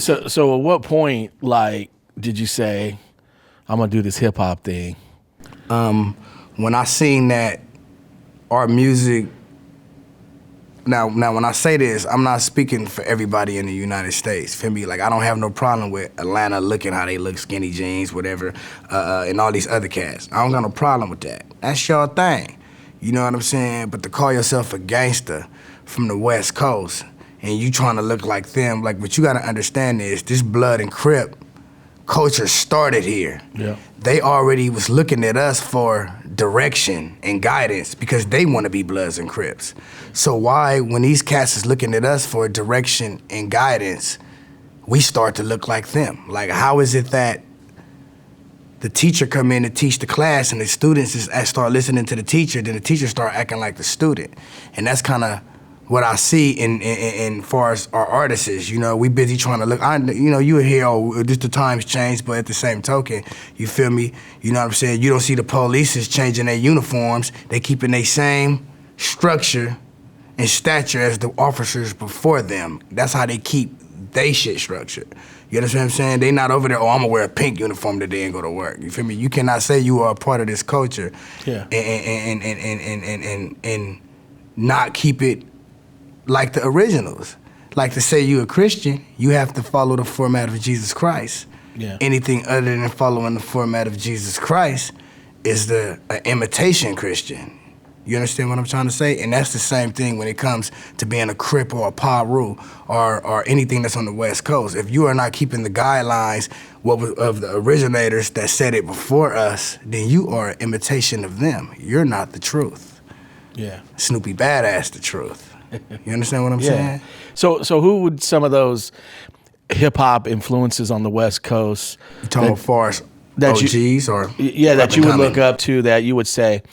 So at what point, like, did you say, I'm gonna do this hip hop thing? When I seen that our music. Now, when I say this, I'm not speaking for everybody in the United States. Feel me? Like, I don't have no problem with Atlanta looking how they look, skinny jeans, whatever, and all these other cats. I don't got no problem with that. That's your thing. You know what I'm saying? But to call yourself a gangster from the West Coast and you trying to look like them, like, what you got to understand is this Blood and Crip culture started here. Yeah. They already was looking at us for direction and guidance because they want to be Bloods and Crips. So why, when these cats is looking at us for direction and guidance, we start to look like them? Like, how is it that the teacher come in to teach the class and the students start listening to the teacher, then the teacher start acting like the student? And that's kind of what I see in far as our artists is, you know, we busy trying to look, you hear, oh, just the times change, but at the same token, you feel me? You know what I'm saying? You don't see the police is changing their uniforms. They keeping their same structure and stature as the officers before them. That's how they keep they shit structured. You understand what I'm saying? They not over there, oh, I'm gonna wear a pink uniform today and go to work. You feel me? You cannot say you are a part of this culture and not keep it like the originals. Like, to say you a Christian, you have to follow the format of Jesus Christ. Yeah. Anything other than following the format of Jesus Christ is the imitation Christian. You understand what I'm trying to say? And that's the same thing when it comes to being a Crip or a Paru or anything that's on the West Coast. If you are not keeping the guidelines of the originators that said it before us, then you are an imitation of them. You're not the truth. Yeah. Snoopy BadAzz the truth. You understand what I'm saying? So who would some of those hip hop influences on the West Coast? You talking about far as OGs or that you would look up to, that you would say,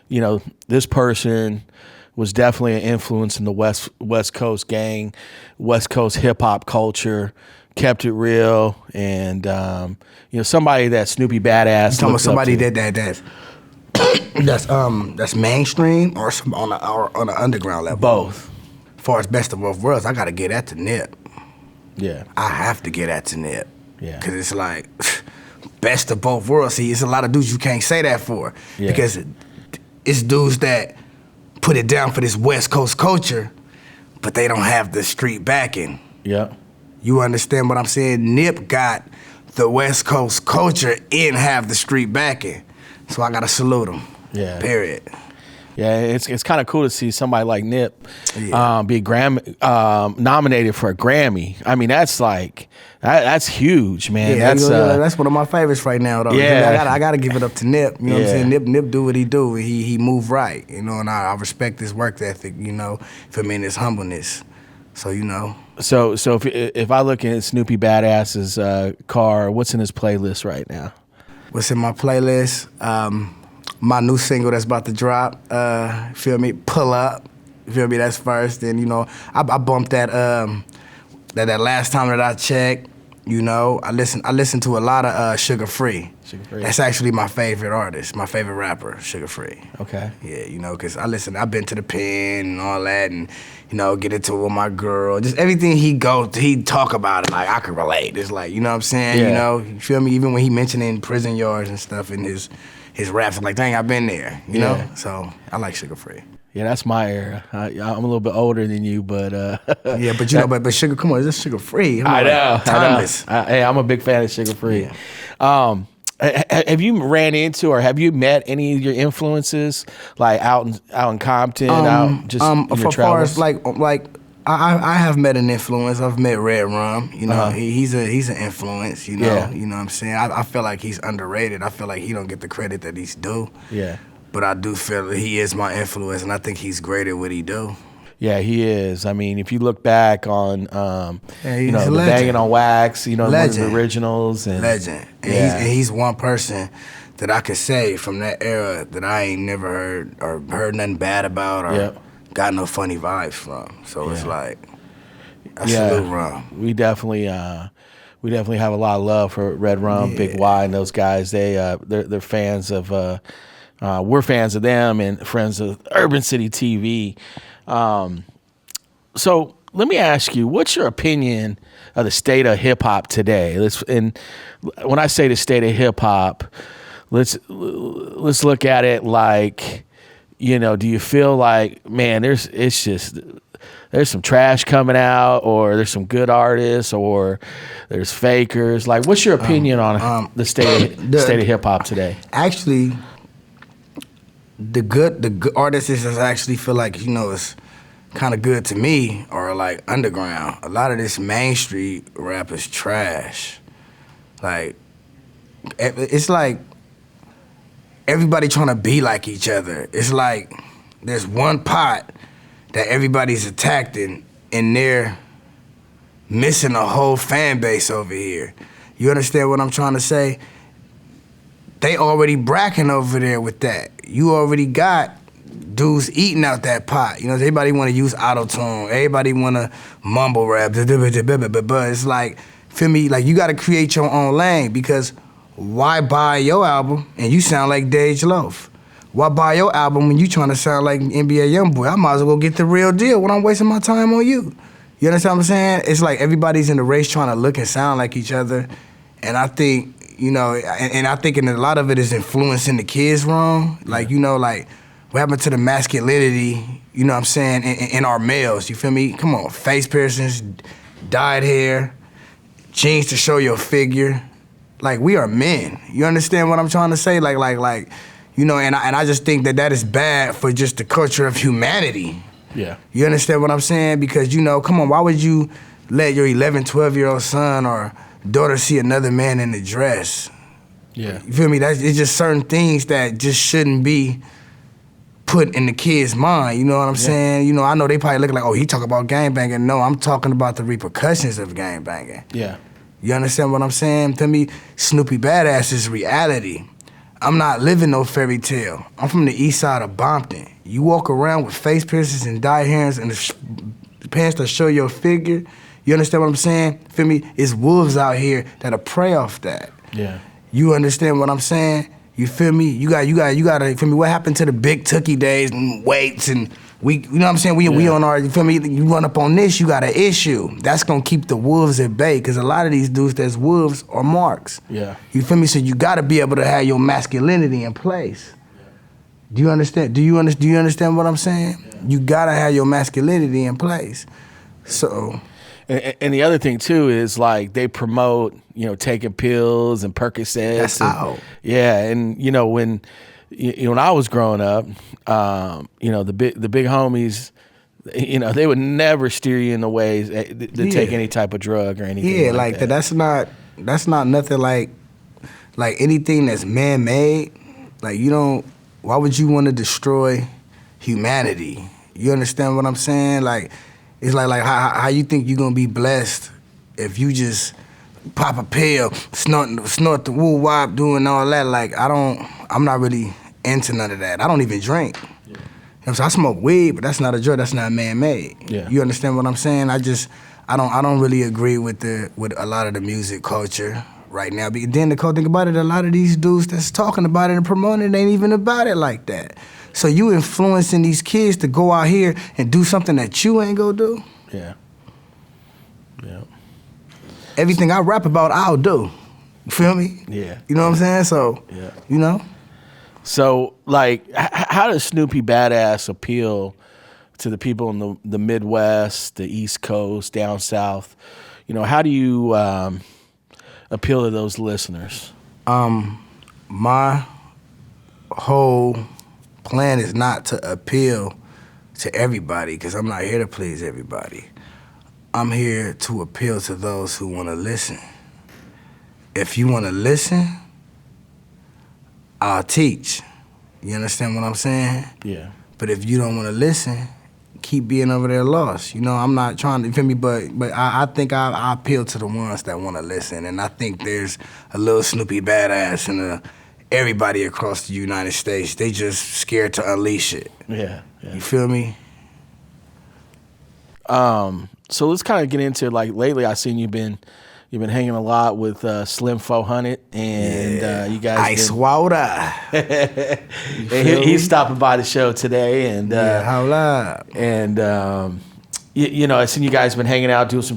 you know, this person was definitely an influence in the West Coast gang, West Coast hip hop culture, kept it real, and you know, somebody that Snoopy BadAzz. You talking about somebody that's mainstream or on an underground level? Both. As far as best of both worlds, I gotta get at the Nip. Yeah. I have to get at the Nip. Yeah. Cause it's like best of both worlds. See, it's a lot of dudes you can't say that for. Yeah. Because it's dudes that put it down for this West Coast culture, but they don't have the street backing. Yeah. You understand what I'm saying? Nip got the West Coast culture and have the street backing. So I gotta salute him. Yeah. Period. Yeah, it's kind of cool to see somebody like Nip be nominated for a Grammy. I mean, that's like that's huge, man. Yeah, that's one of my favorites right now, though. Yeah, I gotta give it up to Nip. You know what I'm saying? Nip do what he do. He move right. You know, and I respect his work ethic. You know, for me, and his humbleness. So you know. So if I look at Snoopy BadAzz's car, what's in his playlist right now? What's in my playlist? My new single that's about to drop, feel me? Pull Up, feel me? That's first. Then, you know, I bumped that last time that I checked, you know. I listen to a lot of Sugar Free. Sugar Free. That's actually my favorite artist, my favorite rapper, Sugar Free. Okay. Yeah, you know, because I've been to the pen and all that, and, you know, get into it with my girl. Just everything he talk about it, like, I could relate. It's like, you know what I'm saying? Yeah. You know, you feel me? Even when he mentioning prison yards and stuff in his raps, I'm like, dang, I've been there, you know? So I like Sugar Free. Yeah, that's my era. I'm a little bit older than you, but yeah, but you know, but Sugar, come on, it's just Sugar Free. I know, timeless. Hey, I'm a big fan of Sugar Free. Yeah. Have you ran into or have you met any of your influences, like out in Compton, out just in your travels? Far as like I have met an influence. I've met Red Rum. You know, he's an influence. You know, you know what I'm saying. I feel like he's underrated. I feel like he don't get the credit that he's due. Yeah. But I do feel that he is my influence, and I think he's great at what he do. Yeah, he is. I mean, if you look back on, you know, the Banging on Wax, you know, one of the originals, and legend. And he's one person that I could say from that era that I ain't never heard nothing bad about or got no funny vibes from. So it's like, I salute Rum. We definitely have a lot of love for Red Rum, Big Y, and those guys. They're fans of. We're fans of them and friends of UrbanCityTV. So let me ask you, what's your opinion of the state of hip hop today? And when I say the state of hip hop, let's look at it like, do you feel like, man, there's some trash coming out, or there's some good artists, or there's fakers? Like, what's your opinion on the state of hip hop today? Actually, the good artists that I actually feel like is kind of good to me are like underground. A lot of this Main Street rap is trash. Like, it's like everybody trying to be like each other. It's like there's one pot that everybody's attacked in, and they're missing a whole fan base over here. You understand what I'm trying to say? They already bracking over there with that. You already got dudes eating out that pot. Everybody want to use auto-tune. Everybody want to mumble rap. But it's like, feel me? Like, you got to create your own lane, because why buy your album and you sound like Dej Loaf? Why buy your album when you trying to sound like NBA Youngboy? I might as well get the real deal when I'm wasting my time on you. You understand what I'm saying? It's like everybody's in the race trying to look and sound like each other. And I think, and I think a lot of it is influencing the kids wrong. Like, like, what happened to the masculinity, what I'm saying, in our males, you feel me? Come on, face piercings, dyed hair, jeans to show your figure. Like, we are men. You understand what I'm trying to say? Like, and I just think that is bad for just the culture of humanity. Yeah. You understand what I'm saying? Because, come on, why would you let your 11, 12-year-old son or daughter see another man in a dress? Yeah. You feel me? It's just certain things that just shouldn't be put in the kid's mind, you know what I'm saying? I know they probably look like, oh, he talk about gangbanging. No, I'm talking about the repercussions of gangbanging. Yeah. You understand what I'm saying? To me, Snoopy BadAzz is reality. I'm not living no fairy tale. I'm from the east side of Bompton. You walk around with face piercings and dyed hairs and the pants that show your figure. You understand what I'm saying? Feel me? It's wolves out here that'll prey off that. Yeah. You understand what I'm saying? You feel me? You gotta feel me? What happened to the big Tookie days and weights and we, you know what I'm saying? We on our, you feel me? You run up on this, you got an issue. That's gonna keep the wolves at bay, because a lot of these dudes that's wolves are marks. Yeah. You feel me? So you gotta be able to have your masculinity in place. Do you understand? Do you understand what I'm saying? Yeah. You gotta have your masculinity in place. So. And the other thing too is, like, they promote, taking pills and Percocets. That's out. Yeah, and when I was growing up, the big homies, they would never steer you in the ways to take any type of drug or anything. Yeah, like that. That's not nothing like anything that's man-made. Like, why would you want to destroy humanity? You understand what I'm saying? Like, it's like how you think you're gonna be blessed if you just pop a pill, snort the woo wop, doing all that. Like, I'm not really into none of that. I don't even drink. Yeah. So I smoke weed, but that's not a drug. That's not man-made. Yeah. You understand what I'm saying? I don't really agree with a lot of the music culture right now. But then the cool thing about it, a lot of these dudes that's talking about it and promoting it ain't even about it like that. So you influencing these kids to go out here and do something that you ain't gonna do? Yeah. Yeah. Everything I rap about, I'll do. You feel me? Yeah. You know what I'm saying? So, yeah. So, like, how does Snoopy BadAzz appeal to the people in the Midwest, the East Coast, down South? How do you appeal to those listeners? My whole plan is not to appeal to everybody, because I'm not here to please everybody. I'm here to appeal to those who want to listen. If you want to listen, I'll teach. You understand what I'm saying? Yeah. But if you don't want to listen, keep being over there lost. I'm not trying to, you feel me? But I think I appeal to the ones that want to listen. And I think there's a little Snoopy BadAzz and everybody across the United States. They just scared to unleash it. Yeah. You feel me? So let's kind of get into, like, lately I've seen you've been hanging a lot with Slim 400, and you guys Ice Water. He's stopping by the show today, and how loud. And you know, I seen you guys been hanging out, doing some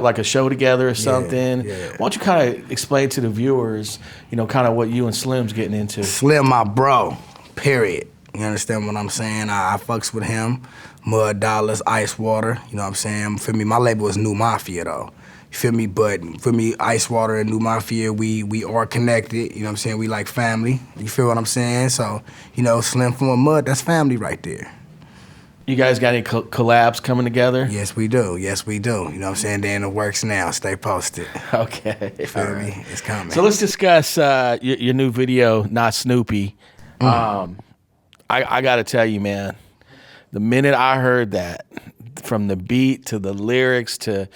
like a show together or something. Yeah. Why don't you kind of explain to the viewers, you know, kind of what you and Slim's getting into? Slim, my bro, period. You understand what I'm saying? I fucks with him. Mud Dollars, Ice Water, you know what I'm saying? For me, my label is New Mafia, though. You feel me? But for me, Ice Water and New Mafia, we are connected. You know what I'm saying? We like family. You feel what I'm saying? So, you know, Slim from Mud, that's family right there. You guys got any collabs coming together? Yes, we do. Yes, we do. You know what I'm saying? They're in the works now. Stay posted. Okay. You feel me? It's coming. So let's discuss your new video, Not Snoopy. I got to tell you, man, the minute I heard that, from the beat to the lyrics to,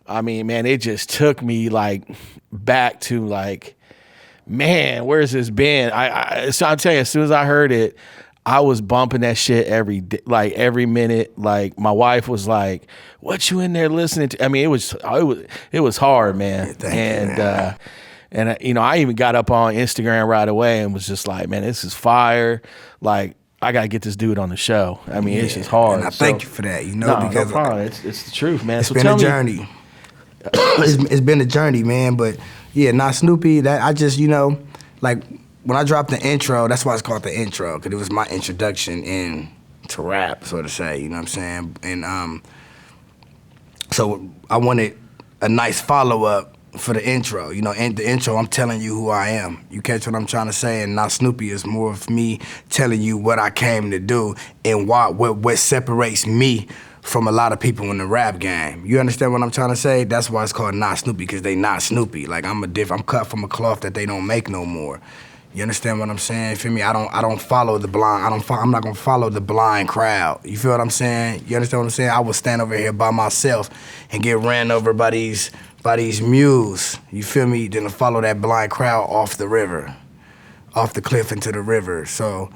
I mean, man, it just took me like back to like, man, where's this been? So I'm telling you, as soon as I heard it, I was bumping that shit every day, like every minute. Like my wife was like, "What you in there listening to?" I mean, it was hard, man. And you know, I even got up on Instagram right away and was just like, "Man, this is fire!" Like, I gotta get this dude on the show. I mean, it's just hard. And I thank you for that. You know, because no problem. It's the truth, man. It's been a journey. It's been a journey, man. But yeah, Not Snoopy. That I just, you know, like. When I dropped the intro, that's why it's called the intro, because it was my introduction to rap, so to say, you know what I'm saying? And so I wanted a nice follow-up for the intro. You know, in the intro, I'm telling you who I am. You catch what I'm trying to say? And Not Snoopy is more of me telling you what I came to do and what separates me from a lot of people in the rap game. You understand what I'm trying to say? That's why it's called Not Snoopy, because they not Snoopy. Like, I'm cut from a cloth that they don't make no more. You understand what I'm saying? For me, I don't follow the blind. I'm not gonna follow the blind crowd. You feel what I'm saying? You understand what I'm saying? I will stand over here by myself and get ran over by these mules. You feel me? Then to follow that blind crowd off the river, off the cliff into the river. So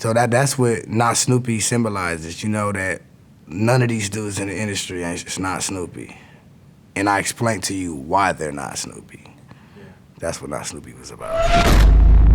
that's what Not Snoopy symbolizes. You know, that none of these dudes in the industry is not Snoopy, and I explained to you why they're not Snoopy. That's what Not Snoopy was about.